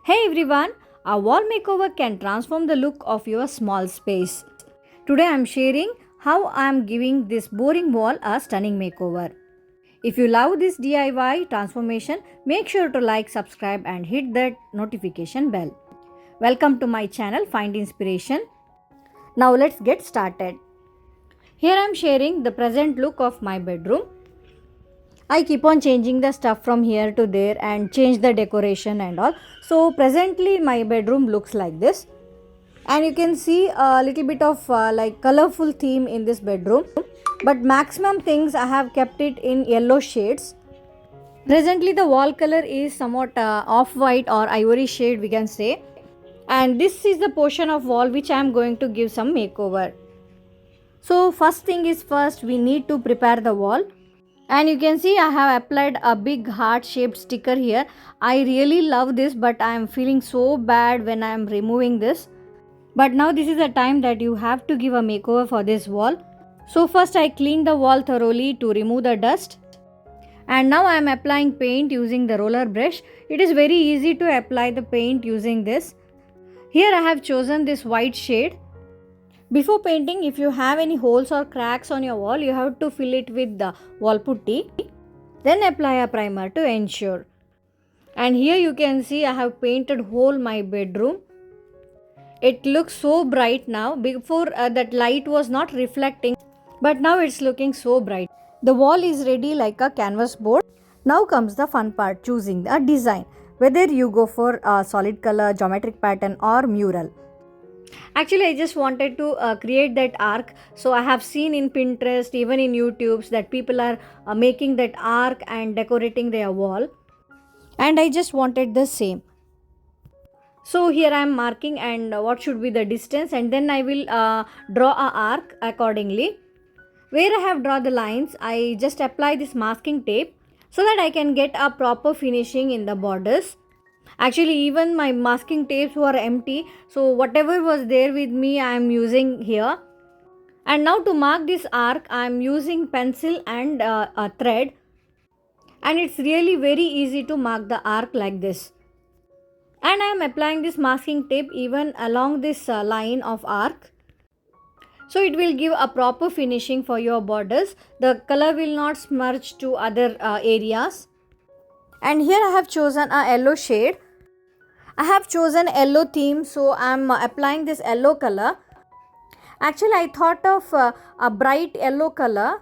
Hey everyone, a wall makeover can transform the look of your small space. Today I am sharing how I am giving this boring wall a stunning makeover. If you love this DIY transformation, make sure to like, subscribe and hit that notification bell. Welcome to my channel Find Inspiration. Now let's get started. Here I am sharing the present look of my bedroom. I keep on changing the stuff from here to there and change the decoration and all. So presently my bedroom looks like this. And you can see a little bit of like colorful theme in this bedroom. But maximum things I have kept it in yellow shades. Presently the wall color is somewhat off-white or ivory shade we can say. And this is the portion of wall which I am going to give some makeover. So first thing is first we need to prepare the wall. And you can see I have applied a big heart shaped sticker here. I really love this but I am feeling so bad when I am removing this. But now this is the time that you have to give a makeover for this wall. So first I cleaned the wall thoroughly to remove the dust. And now I am applying paint using the roller brush. It is very easy to apply the paint using this. Here I have chosen this white shade. Before painting, if you have any holes or cracks on your wall, you have to fill it with the wall putty. Then apply a primer to ensure. And here you can see I have painted whole my bedroom. It looks so bright now. Before that light was not reflecting, but now it's looking so bright. The wall is ready like a canvas board. Now comes the fun part, choosing a design. Whether you go for a solid color, geometric pattern or mural. Actually, I just wanted to create that arc. So I have seen in Pinterest, even in YouTube, that people are making that arc and decorating their wall. And I just wanted the same. So here I am marking and what should be the distance, and then I will draw a arc accordingly. Where I have drawn the lines, I just apply this masking tape so that I can get a proper finishing in the borders. Actually, even my masking tapes were empty, so whatever was there with me I am using here. And now to mark this arc I am using pencil and a thread, and it's really very easy to mark the arc like this. And I am applying this masking tape even along this line of arc, so it will give a proper finishing for your borders. The color will not smudge to other areas. And here I have chosen a yellow shade. I have chosen yellow theme, so I am applying this yellow color. Actually, I thought of a bright yellow color,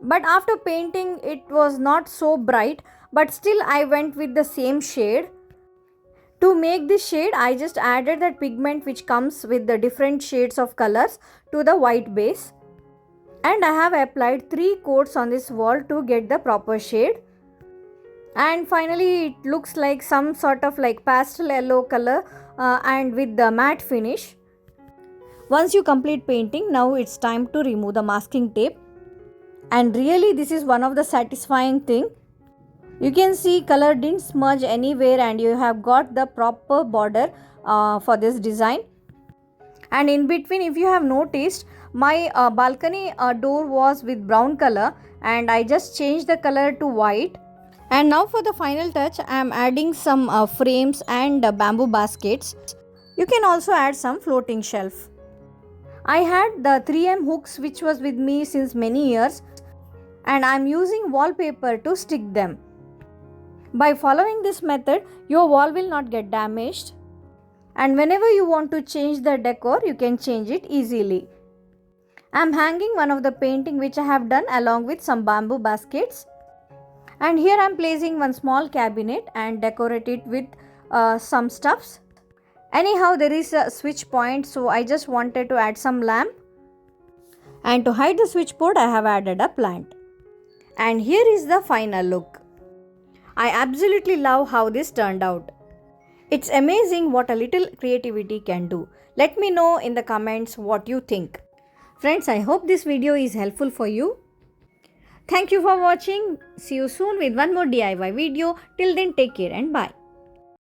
but after painting it was not so bright, but still I went with the same shade. To make this shade, I just added that pigment which comes with the different shades of colors to the white base. And I have applied 3 coats on this wall to get the proper shade. And finally it looks like some sort of like pastel yellow color and with the matte finish. Once you complete painting, now it's time to remove the masking tape. And really this is one of the satisfying thing. You can see color didn't smudge anywhere and you have got the proper border for this design. And in between, if you have noticed, my balcony door was with brown color and I just changed the color to white. And now for the final touch, I am adding some frames and bamboo baskets. You can also add some floating shelf. I had the 3M hooks which was with me since many years, and I am using wallpaper to stick them. By following this method, your wall will not get damaged. And whenever you want to change the decor, you can change it easily. I am hanging one of the painting which I have done along with some bamboo baskets. And here I am placing one small cabinet and decorate it with some stuffs. Anyhow, there is a switch point, so I just wanted to add some lamp. And to hide the switchboard, I have added a plant. And here is the final look. I absolutely love how this turned out. It's amazing what a little creativity can do. Let me know in the comments what you think. Friends, I hope this video is helpful for you. Thank you for watching. See you soon with one more DIY video. Till then, take care and bye.